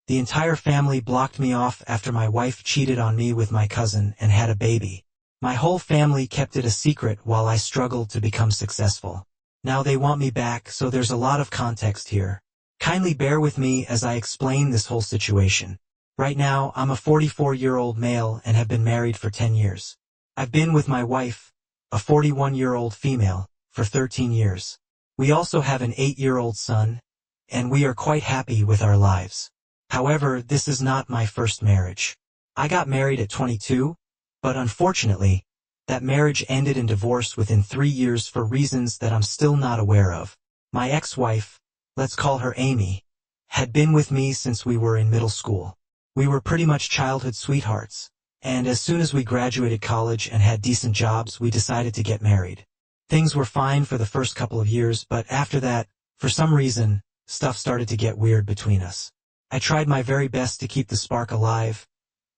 The entire family blocked me off after my wife cheated on me with my cousin and had a baby. My whole family kept it a secret while I struggled to become successful. Now they want me back, so there's a lot of context here. Kindly bear with me as I explain this whole situation. Right now, I'm a 44-year-old male and have been married for 10 years. I've been with my wife, a 41-year-old female, for 13 years. We also have an 8-year-old son, and we are quite happy with our lives. However, this is not my first marriage. I got married at 22, but unfortunately, that marriage ended in divorce within 3 years for reasons that I'm still not aware of. My ex-wife, let's call her Amy, had been with me since we were in middle school. We were pretty much childhood sweethearts, and as soon as we graduated college and had decent jobs, we decided to get married. Things were fine for the first couple of years, but after that, for some reason, stuff started to get weird between us. I tried my very best to keep the spark alive,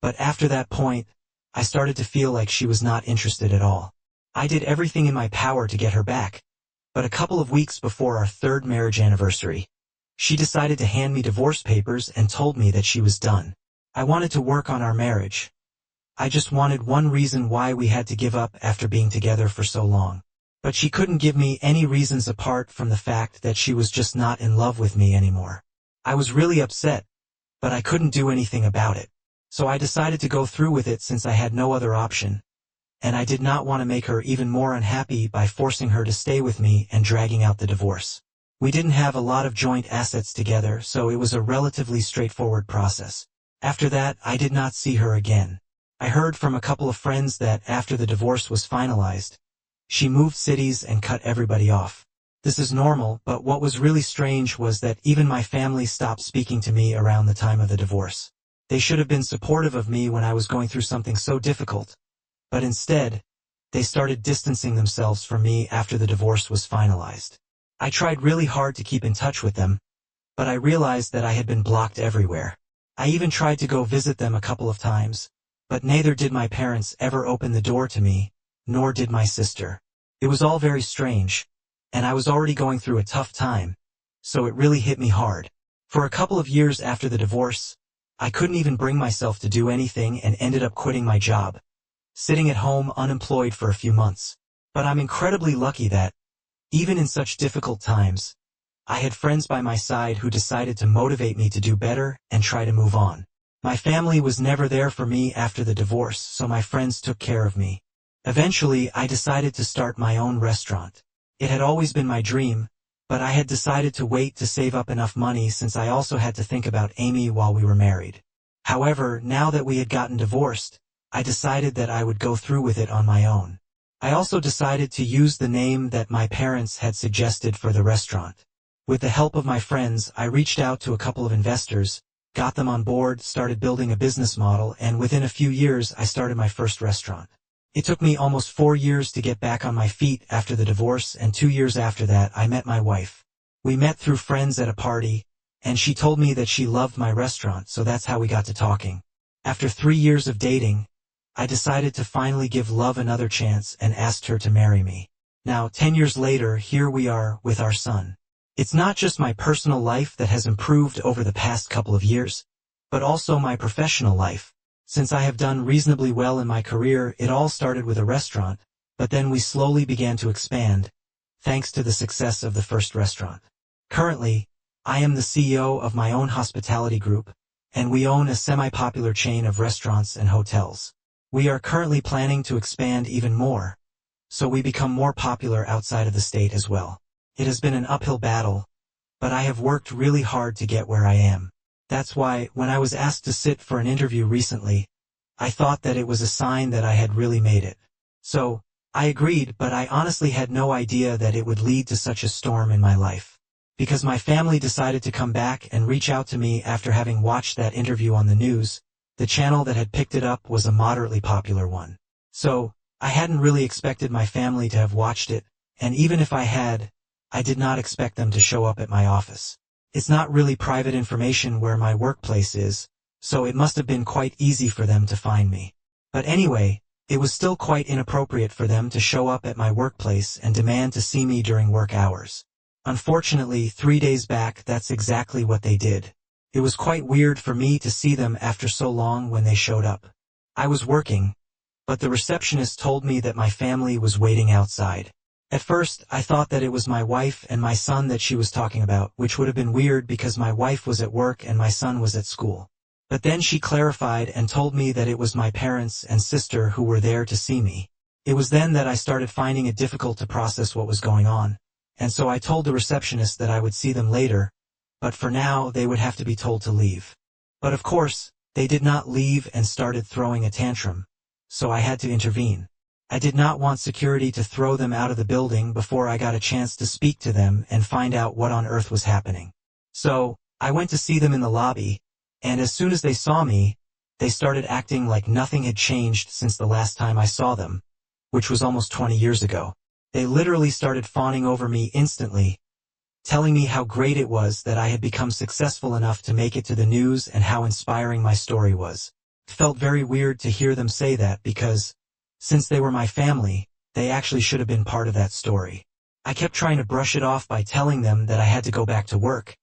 but after that point, I started to feel like she was not interested at all. I did everything in my power to get her back, but a couple of weeks before our 3rd marriage anniversary, she decided to hand me divorce papers and told me that she was done. I wanted to work on our marriage. I just wanted one reason why we had to give up after being together for so long. But she couldn't give me any reasons apart from the fact that she was just not in love with me anymore. I was really upset, but I couldn't do anything about it. So I decided to go through with it since I had no other option, and I did not want to make her even more unhappy by forcing her to stay with me and dragging out the divorce. We didn't have a lot of joint assets together, so it was a relatively straightforward process. After that, I did not see her again. I heard from a couple of friends that after the divorce was finalized, she moved cities and cut everybody off. This is normal, but what was really strange was that even my family stopped speaking to me around the time of the divorce. They should have been supportive of me when I was going through something so difficult, but instead, they started distancing themselves from me after the divorce was finalized. I tried really hard to keep in touch with them, but I realized that I had been blocked everywhere. I even tried to go visit them a couple of times, but neither did my parents ever open the door to me, nor did my sister. It was all very strange, and I was already going through a tough time, so it really hit me hard. For a couple of years after the divorce, I couldn't even bring myself to do anything and ended up quitting my job, sitting at home unemployed for a few months. But I'm incredibly lucky that, even in such difficult times, I had friends by my side who decided to motivate me to do better and try to move on. My family was never there for me after the divorce, so my friends took care of me. Eventually, I decided to start my own restaurant. It had always been my dream, but I had decided to wait to save up enough money since I also had to think about Amy while we were married. However, now that we had gotten divorced, I decided that I would go through with it on my own. I also decided to use the name that my parents had suggested for the restaurant. With the help of my friends, I reached out to a couple of investors, got them on board, started building a business model, and within a few years I started my first restaurant. It took me almost 4 years to get back on my feet after the divorce, and 2 years after that I met my wife. We met through friends at a party, and she told me that she loved my restaurant, so that's how we got to talking. After 3 years of dating, I decided to finally give love another chance and asked her to marry me. Now, 10 years later, here we are with our son. It's not just my personal life that has improved over the past couple of years, but also my professional life. Since I have done reasonably well in my career, it all started with a restaurant, but then we slowly began to expand, thanks to the success of the first restaurant. Currently, I am the CEO of my own hospitality group, and we own a semi-popular chain of restaurants and hotels. We are currently planning to expand even more, so we become more popular outside of the state as well. It has been an uphill battle, but I have worked really hard to get where I am. That's why, when I was asked to sit for an interview recently, I thought that it was a sign that I had really made it. So, I agreed, but I honestly had no idea that it would lead to such a storm in my life. Because my family decided to come back and reach out to me after having watched that interview on the news, the channel that had picked it up was a moderately popular one. So, I hadn't really expected my family to have watched it, and even if I had, I did not expect them to show up at my office. It's not really private information where my workplace is, so it must have been quite easy for them to find me. But anyway, it was still quite inappropriate for them to show up at my workplace and demand to see me during work hours. Unfortunately, 3 days back, that's exactly what they did. It was quite weird for me to see them after so long when they showed up. I was working, but the receptionist told me that my family was waiting outside. At first, I thought that it was my wife and my son that she was talking about, which would have been weird because my wife was at work and my son was at school. But then she clarified and told me that it was my parents and sister who were there to see me. It was then that I started finding it difficult to process what was going on, and so I told the receptionist that I would see them later, but for now they would have to be told to leave. But of course, they did not leave and started throwing a tantrum, so I had to intervene. I did not want security to throw them out of the building before I got a chance to speak to them and find out what on earth was happening. So, I went to see them in the lobby, and as soon as they saw me, they started acting like nothing had changed since the last time I saw them, which was almost 20 years ago. They literally started fawning over me instantly, telling me how great it was that I had become successful enough to make it to the news and how inspiring my story was. It felt very weird to hear them say that because, since they were my family, they actually should have been part of that story. I kept trying to brush it off by telling them that I had to go back to work,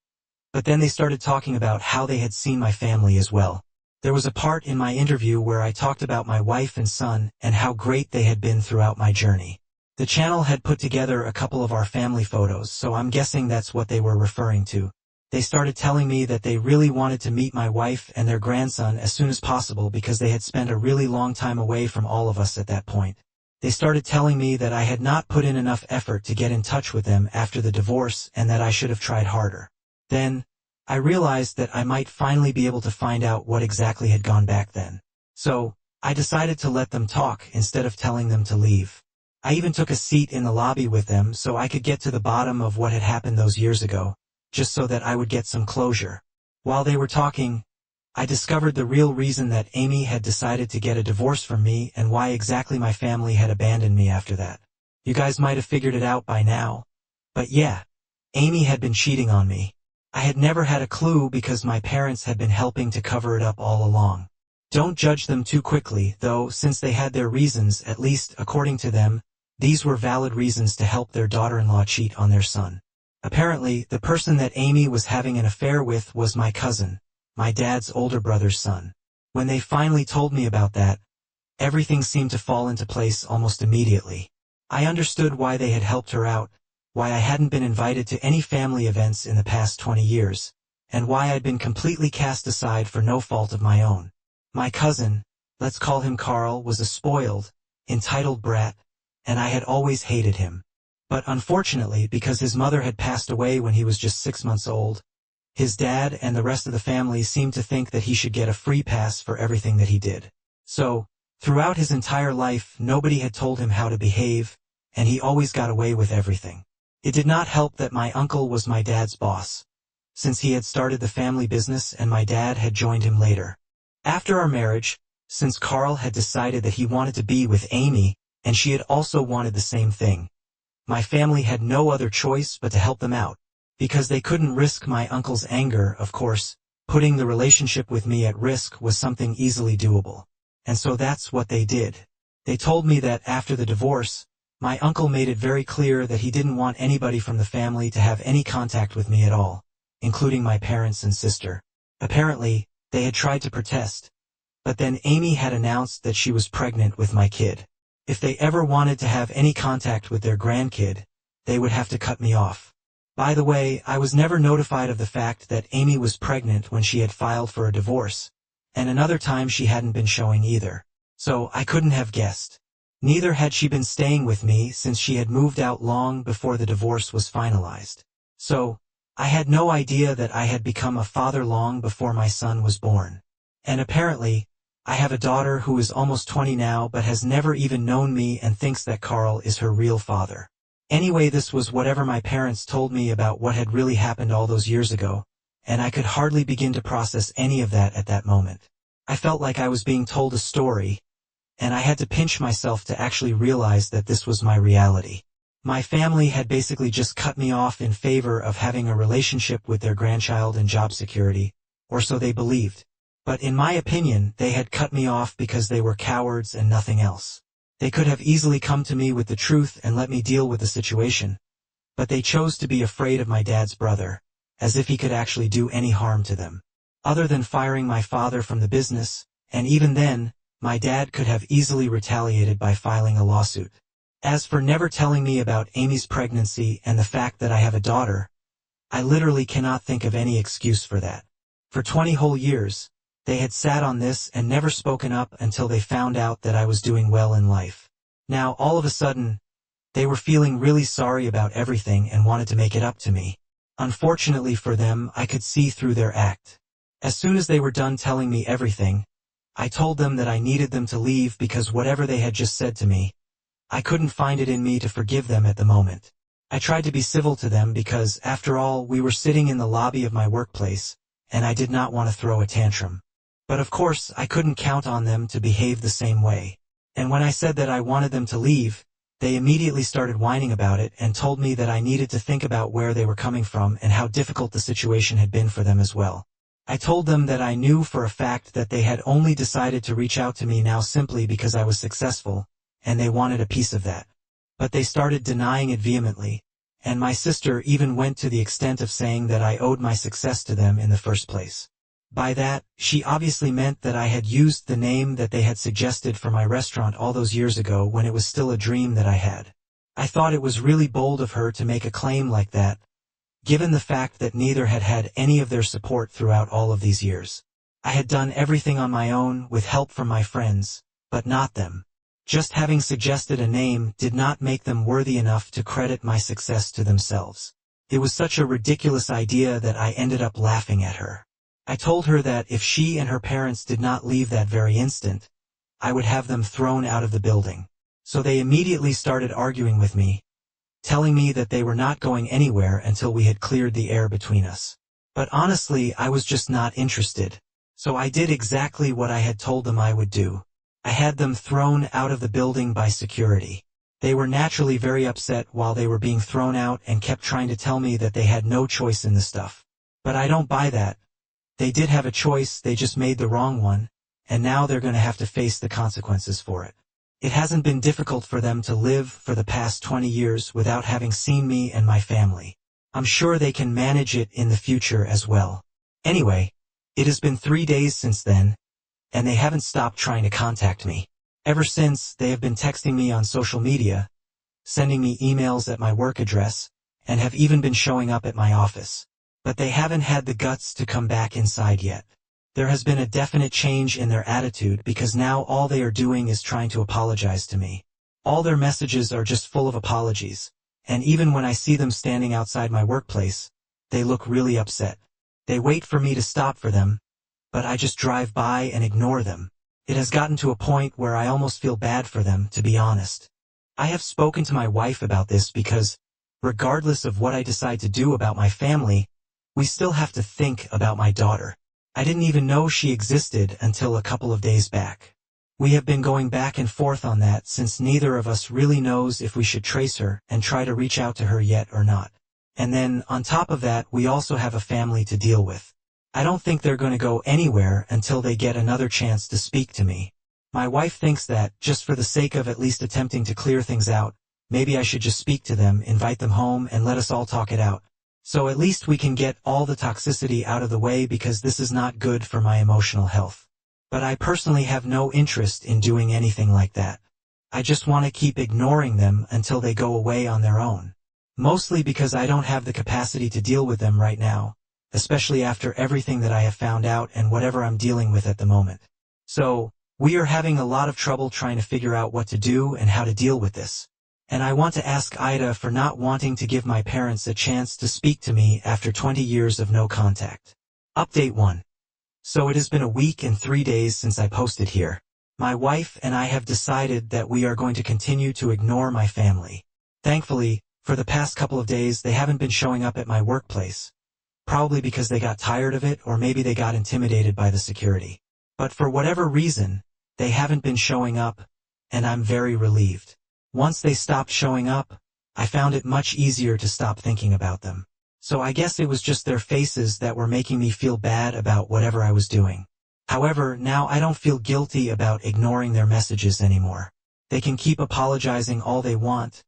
but then they started talking about how they had seen my family as well. There was a part in my interview where I talked about my wife and son and how great they had been throughout my journey. The channel had put together a couple of our family photos, so I'm guessing that's what they were referring to. They started telling me that they really wanted to meet my wife and their grandson as soon as possible because they had spent a really long time away from all of us at that point. They started telling me that I had not put in enough effort to get in touch with them after the divorce and that I should have tried harder. Then, I realized that I might finally be able to find out what exactly had gone back then. So, I decided to let them talk instead of telling them to leave. I even took a seat in the lobby with them so I could get to the bottom of what had happened those years ago, just so that I would get some closure. While they were talking, I discovered the real reason that Amy had decided to get a divorce from me and why exactly my family had abandoned me after that. You guys might have figured it out by now. But yeah, Amy had been cheating on me. I had never had a clue because my parents had been helping to cover it up all along. Don't judge them too quickly, though, since they had their reasons, at least according to them, these were valid reasons to help their daughter-in-law cheat on their son. Apparently, the person that Amy was having an affair with was my cousin, my dad's older brother's son. When they finally told me about that, everything seemed to fall into place almost immediately. I understood why they had helped her out, why I hadn't been invited to any family events in the past 20 years, and why I'd been completely cast aside for no fault of my own. My cousin, let's call him Carl, was a spoiled, entitled brat, and I had always hated him. But unfortunately, because his mother had passed away when he was just 6 months old, his dad and the rest of the family seemed to think that he should get a free pass for everything that he did. So, throughout his entire life, nobody had told him how to behave, and he always got away with everything. It did not help that my uncle was my dad's boss, since he had started the family business and my dad had joined him later. After our marriage, since Carl had decided that he wanted to be with Amy, and she had also wanted the same thing, my family had no other choice but to help them out. Because they couldn't risk my uncle's anger, of course, putting the relationship with me at risk was something easily doable. And so that's what they did. They told me that after the divorce, my uncle made it very clear that he didn't want anybody from the family to have any contact with me at all, including my parents and sister. Apparently, they had tried to protest, but then Amy had announced that she was pregnant with my kid. If they ever wanted to have any contact with their grandkid, they would have to cut me off. By the way, I was never notified of the fact that Amy was pregnant when she had filed for a divorce, and another time she hadn't been showing either. So I couldn't have guessed. Neither had she been staying with me since she had moved out long before the divorce was finalized. So, I had no idea that I had become a father long before my son was born. And apparently, I have a daughter who is almost 20 now but has never even known me and thinks that Carl is her real father. Anyway, this was whatever my parents told me about what had really happened all those years ago, and I could hardly begin to process any of that at that moment. I felt like I was being told a story, and I had to pinch myself to actually realize that this was my reality. My family had basically just cut me off in favor of having a relationship with their grandchild and job security, or so they believed. But in my opinion, they had cut me off because they were cowards and nothing else. They could have easily come to me with the truth and let me deal with the situation, but they chose to be afraid of my dad's brother, as if he could actually do any harm to them. other than firing my father from the business, and even then, my dad could have easily retaliated by filing a lawsuit. As for never telling me about Amy's pregnancy and the fact that I have a daughter, I literally cannot think of any excuse for that. For 20 whole years, they had sat on this and never spoken up until they found out that I was doing well in life. Now, all of a sudden, they were feeling really sorry about everything and wanted to make it up to me. Unfortunately for them, I could see through their act. As soon as they were done telling me everything, I told them that I needed them to leave because whatever they had just said to me, I couldn't find it in me to forgive them at the moment. I tried to be civil to them because, after all, we were sitting in the lobby of my workplace, and I did not want to throw a tantrum. But of course, I couldn't count on them to behave the same way. And when I said that I wanted them to leave, they immediately started whining about it and told me that I needed to think about where they were coming from and how difficult the situation had been for them as well. I told them that I knew for a fact that they had only decided to reach out to me now simply because I was successful, and they wanted a piece of that. But they started denying it vehemently, and my sister even went to the extent of saying that I owed my success to them in the first place. By that, she obviously meant that I had used the name that they had suggested for my restaurant all those years ago when it was still a dream that I had. I thought it was really bold of her to make a claim like that, given the fact that neither had had any of their support throughout all of these years. I had done everything on my own with help from my friends, but not them. Just having suggested a name did not make them worthy enough to credit my success to themselves. It was such a ridiculous idea that I ended up laughing at her. I told her that if she and her parents did not leave that very instant, I would have them thrown out of the building. So they immediately started arguing with me, telling me that they were not going anywhere until we had cleared the air between us. But honestly, I was just not interested. So I did exactly what I had told them I would do. I had them thrown out of the building by security. They were naturally very upset while they were being thrown out and kept trying to tell me that they had no choice in the stuff. But I don't buy that. They did have a choice, they just made the wrong one, and now they're going to have to face the consequences for it. It hasn't been difficult for them to live for the past 20 years without having seen me and my family. I'm sure they can manage it in the future as well. Anyway, it has been 3 days since then, and they haven't stopped trying to contact me. Ever since, they have been texting me on social media, sending me emails at my work address, and have even been showing up at my office. But they haven't had the guts to come back inside yet. There has been a definite change in their attitude because now all they are doing is trying to apologize to me. All their messages are just full of apologies, and even when I see them standing outside my workplace, they look really upset. They wait for me to stop for them, but I just drive by and ignore them. It has gotten to a point where I almost feel bad for them, to be honest. I have spoken to my wife about this because, regardless of what I decide to do about my family, we still have to think about my daughter. I didn't even know she existed until a couple of days back. We have been going back and forth on that since neither of us really knows if we should trace her and try to reach out to her yet or not. And then, on top of that, we also have a family to deal with. I don't think they're going to go anywhere until they get another chance to speak to me. My wife thinks that, just for the sake of at least attempting to clear things out, maybe I should just speak to them, invite them home, and let us all talk it out. So at least we can get all the toxicity out of the way because this is not good for my emotional health. But I personally have no interest in doing anything like that. I just want to keep ignoring them until they go away on their own. Mostly because I don't have the capacity to deal with them right now, especially after everything that I have found out and whatever I'm dealing with at the moment. So, we are having a lot of trouble trying to figure out what to do and how to deal with this. And I want to ask Ida for not wanting to give my parents a chance to speak to me after 20 years of no contact. Update 1. So it has been a week and 3 days since I posted here. My wife and I have decided that we are going to continue to ignore my family. Thankfully, for the past couple of days they haven't been showing up at my workplace. Probably because they got tired of it or maybe they got intimidated by the security. But for whatever reason, they haven't been showing up, and I'm very relieved. Once they stopped showing up, I found it much easier to stop thinking about them. So I guess it was just their faces that were making me feel bad about whatever I was doing. However, now I don't feel guilty about ignoring their messages anymore. They can keep apologizing all they want,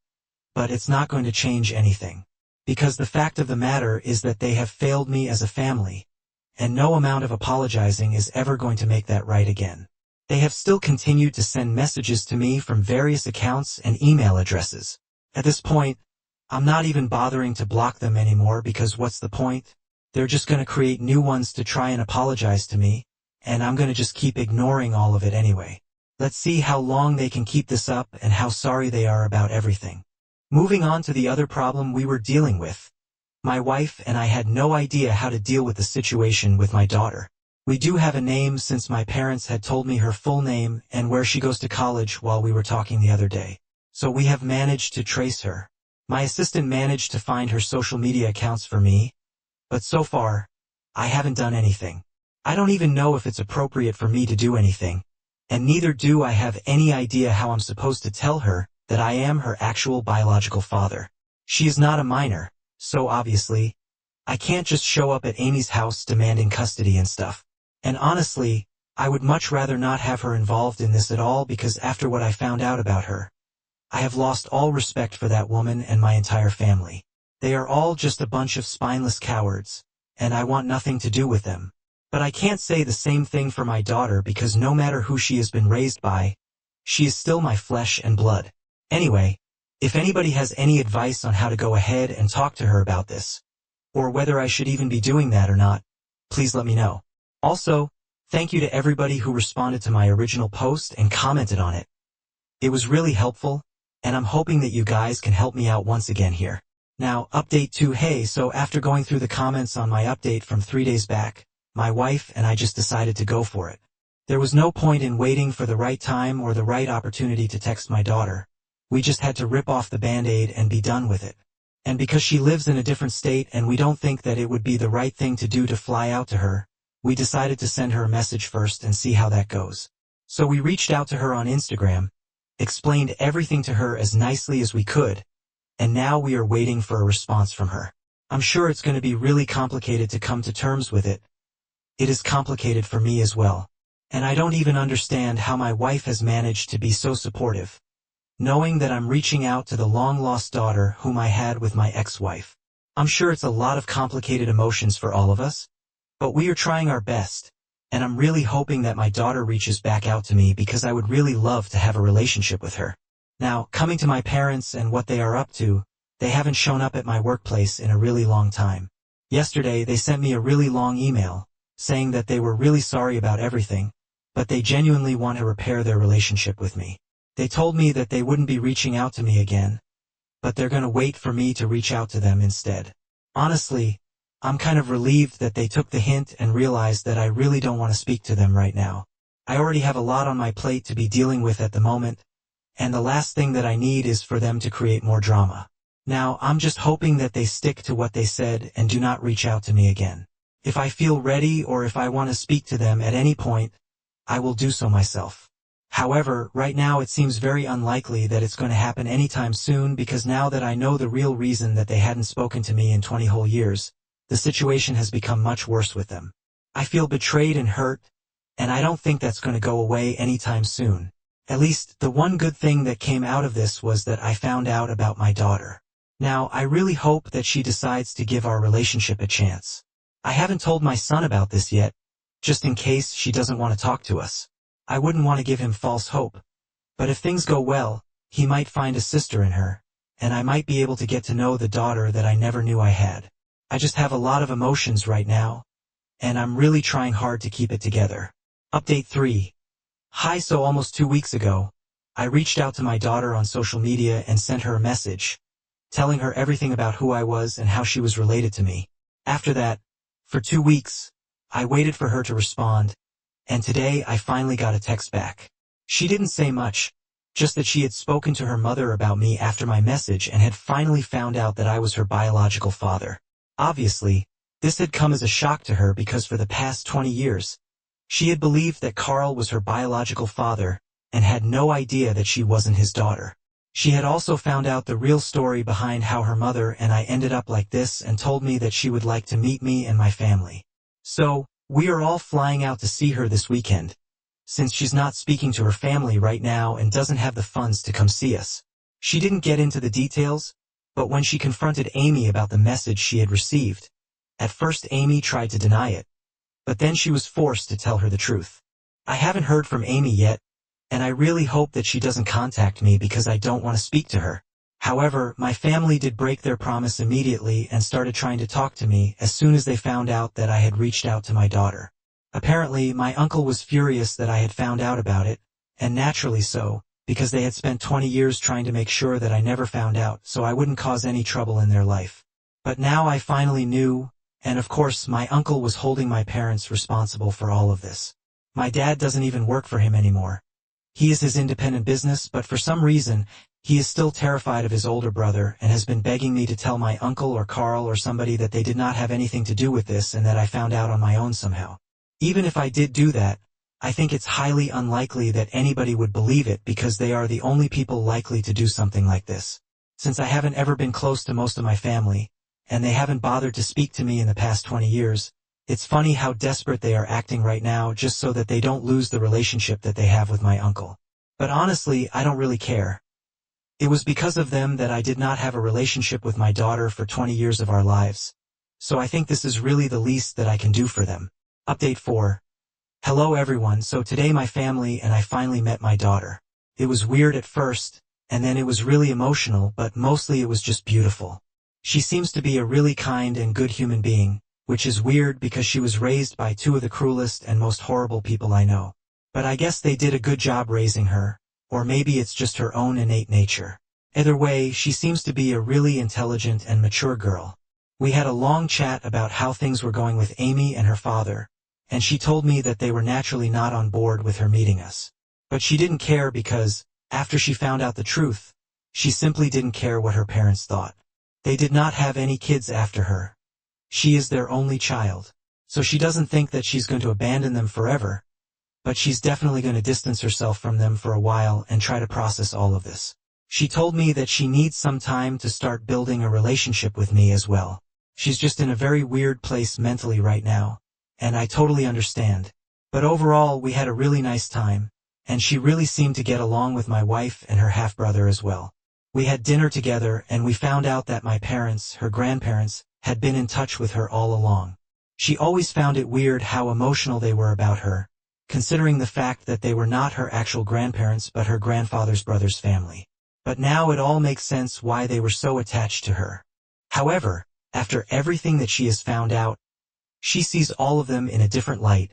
but it's not going to change anything. Because the fact of the matter is that they have failed me as a family, and no amount of apologizing is ever going to make that right again. They have still continued to send messages to me from various accounts and email addresses. At this point, I'm not even bothering to block them anymore because what's the point? They're just going to create new ones to try and apologize to me, and I'm going to just keep ignoring all of it anyway. Let's see how long they can keep this up and how sorry they are about everything. Moving on to the other problem we were dealing with. My wife and I had no idea how to deal with the situation with my daughter. We do have a name since my parents had told me her full name and where she goes to college while we were talking the other day. So we have managed to trace her. My assistant managed to find her social media accounts for me, but so far, I haven't done anything. I don't even know if it's appropriate for me to do anything, and neither do I have any idea how I'm supposed to tell her that I am her actual biological father. She is not a minor, so obviously, I can't just show up at Amy's house demanding custody and stuff. And honestly, I would much rather not have her involved in this at all because after what I found out about her, I have lost all respect for that woman and my entire family. They are all just a bunch of spineless cowards, and I want nothing to do with them. But I can't say the same thing for my daughter because no matter who she has been raised by, she is still my flesh and blood. Anyway, if anybody has any advice on how to go ahead and talk to her about this, or whether I should even be doing that or not, please let me know. Also, thank you to everybody who responded to my original post and commented on it. It was really helpful, and I'm hoping that you guys can help me out once again here. Now, update 2. Hey, so after going through the comments on my update from 3 days back, my wife and I just decided to go for it. There was no point in waiting for the right time or the right opportunity to text my daughter. We just had to rip off the band-aid and be done with it. And because she lives in a different state and we don't think that it would be the right thing to do to fly out to her, we decided to send her a message first and see how that goes. So we reached out to her on Instagram, explained everything to her as nicely as we could, and now we are waiting for a response from her. I'm sure it's going to be really complicated to come to terms with it. It is complicated for me as well. And I don't even understand how my wife has managed to be so supportive, knowing that I'm reaching out to the long-lost daughter whom I had with my ex-wife. I'm sure it's a lot of complicated emotions for all of us, but we are trying our best, and I'm really hoping that my daughter reaches back out to me because I would really love to have a relationship with her. Now, coming to my parents and what they are up to, they haven't shown up at my workplace in a really long time. Yesterday, they sent me a really long email, saying that they were really sorry about everything, but they genuinely want to repair their relationship with me. They told me that they wouldn't be reaching out to me again, but they're going to wait for me to reach out to them instead. Honestly, I'm kind of relieved that they took the hint and realized that I really don't want to speak to them right now. I already have a lot on my plate to be dealing with at the moment, and the last thing that I need is for them to create more drama. Now, I'm just hoping that they stick to what they said and do not reach out to me again. If I feel ready or if I want to speak to them at any point, I will do so myself. However, right now it seems very unlikely that it's going to happen anytime soon because now that I know the real reason that they hadn't spoken to me in 20 whole years, the situation has become much worse with them. I feel betrayed and hurt, and I don't think that's going to go away anytime soon. At least, the one good thing that came out of this was that I found out about my daughter. Now, I really hope that she decides to give our relationship a chance. I haven't told my son about this yet, just in case she doesn't want to talk to us. I wouldn't want to give him false hope, but if things go well, he might find a sister in her, and I might be able to get to know the daughter that I never knew I had. I just have a lot of emotions right now, and I'm really trying hard to keep it together. Update 3. Hi, so almost 2 weeks ago, I reached out to my daughter on social media and sent her a message, telling her everything about who I was and how she was related to me. After that, for 2 weeks, I waited for her to respond, and today I finally got a text back. She didn't say much, just that she had spoken to her mother about me after my message and had finally found out that I was her biological father. Obviously, this had come as a shock to her because for the past 20 years, she had believed that Carl was her biological father and had no idea that she wasn't his daughter. She had also found out the real story behind how her mother and I ended up like this and told me that she would like to meet me and my family. So, we are all flying out to see her this weekend, since she's not speaking to her family right now and doesn't have the funds to come see us. She didn't get into the details, but when she confronted Amy about the message she had received, at first Amy tried to deny it, but then she was forced to tell her the truth. I haven't heard from Amy yet, and I really hope that she doesn't contact me because I don't want to speak to her. However, my family did break their promise immediately and started trying to talk to me as soon as they found out that I had reached out to my daughter. Apparently, my uncle was furious that I had found out about it, and naturally so, because they had spent 20 years trying to make sure that I never found out so I wouldn't cause any trouble in their life. But now I finally knew, and of course my uncle was holding my parents responsible for all of this. My dad doesn't even work for him anymore. He is his independent business, but for some reason, he is still terrified of his older brother and has been begging me to tell my uncle or Carl or somebody that they did not have anything to do with this and that I found out on my own somehow. Even if I did do that, I think it's highly unlikely that anybody would believe it because they are the only people likely to do something like this. Since I haven't ever been close to most of my family, and they haven't bothered to speak to me in the past 20 years, it's funny how desperate they are acting right now just so that they don't lose the relationship that they have with my uncle. But honestly, I don't really care. It was because of them that I did not have a relationship with my daughter for 20 years of our lives. So I think this is really the least that I can do for them. Update 4. Hello everyone, so today my family and I finally met my daughter. It was weird at first, and then it was really emotional, but mostly it was just beautiful. She seems to be a really kind and good human being, which is weird because she was raised by two of the cruelest and most horrible people I know. But I guess they did a good job raising her, or maybe it's just her own innate nature. Either way, she seems to be a really intelligent and mature girl. We had a long chat about how things were going with Amy and her father, and she told me that they were naturally not on board with her meeting us. But she didn't care because, after she found out the truth, she simply didn't care what her parents thought. They did not have any kids after her. She is their only child. So she doesn't think that she's going to abandon them forever, but she's definitely going to distance herself from them for a while and try to process all of this. She told me that she needs some time to start building a relationship with me as well. She's just in a very weird place mentally right now, and I totally understand. But overall, we had a really nice time, and she really seemed to get along with my wife and her half-brother as well. We had dinner together and we found out that my parents, her grandparents, had been in touch with her all along. She always found it weird how emotional they were about her, considering the fact that they were not her actual grandparents but her grandfather's brother's family. But now it all makes sense why they were so attached to her. However, after everything that she has found out, she sees all of them in a different light,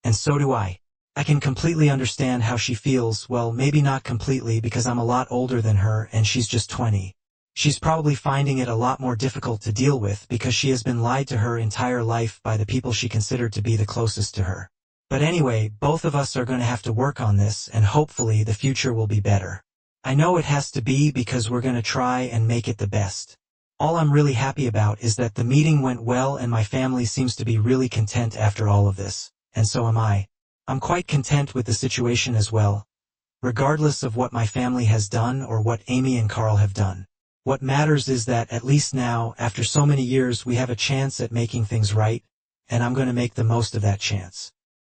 and so do I. I can completely understand how she feels, well, maybe not completely because I'm a lot older than her and she's just 20. She's probably finding it a lot more difficult to deal with because she has been lied to her entire life by the people she considered to be the closest to her. But anyway, both of us are going to have to work on this and hopefully the future will be better. I know it has to be because we're going to try and make it the best. All I'm really happy about is that the meeting went well and my family seems to be really content after all of this, and so am I. I'm quite content with the situation as well, regardless of what my family has done or what Amy and Carl have done. What matters is that at least now, after so many years, we have a chance at making things right, and I'm going to make the most of that chance.